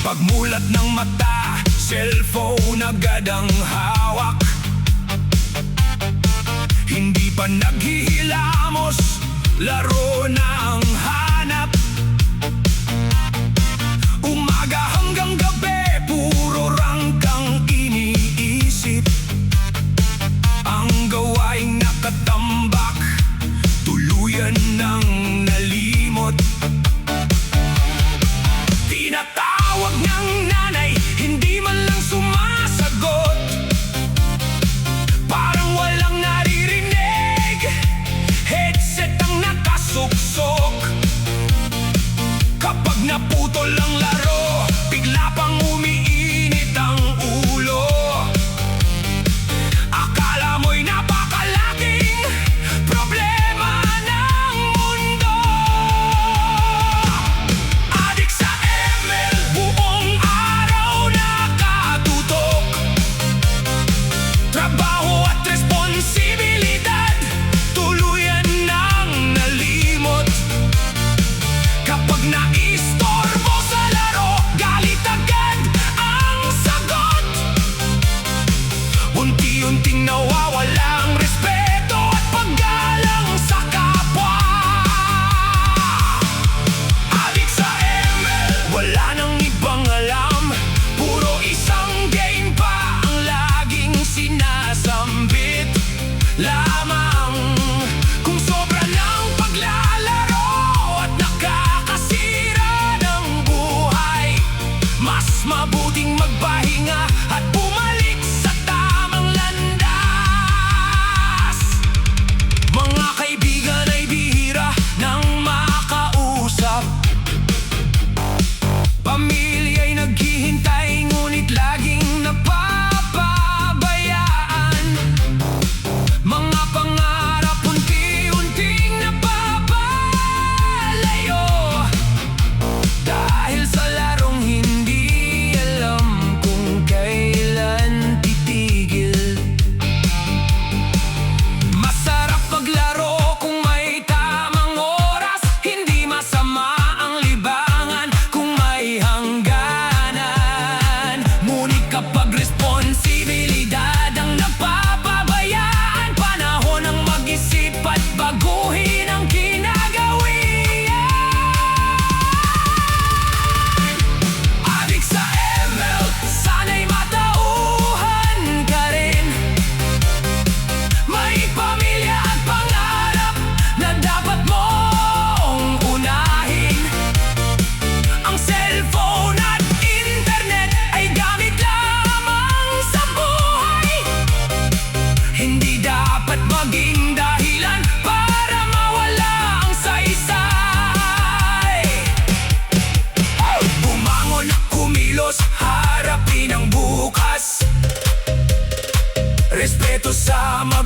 Pagmulat ng mata, cellphone agad ang hawak. Hindi pa naghihilamos, laro na ang hanap. Umaga hanggang gabi, puro rangkang iniisip. Ang gawaing nakatambak, tuluyan ng nalimot. Tinatawag ng nanay, hindi man lang sumasagot. Parang walang naririnig, headset ang nakasuksok. Kapag naputol ang laro, bigla pang umiinit ang ulo. Akala mo'y napakalaking problema ng mundo. Adik sa ML, buong araw nakatutok. Trabaho at responsibilidad, tuluyan ng nalimot. Kapag naistorbo sa laro, galit agad ang sagot. Unti-unting nawawala ang respeto at paggalang sa kapwa. Adik sa ML, wala nang ibang alam. Puro isang game pa ang laging sinasambit lamang. Kung sobra ng paglalaro at nakakasira ng buhay, mas mabuting magpahinga at bumalik sa tamang landas. Mga kaibigan ay bihira nang makausap. Pamilya'y naghihintay, ngunit laging napapabayaan. Mga pangarap unti-unting napapalayo, dahil sa larong hindi alam kung kailan titigil. Masarap maglaro kung may tamang oras, hindi masama ang libangan kung may hangganan. Ngunit kapag responsibilidad ang napapabayaan, panahon ang mag-isip at baguhin ang kinagawian. Adik sa ML, sana'y matauhan ka rin. May pamilya at pangarap na dapat mong unahin. Ang cellphone at internet ay gamit lamang sa buhay, hindi dapat maging dahilan para mawala ang saysay. Bumangon, kumilos, harapin ang bukas. Respeto sa mga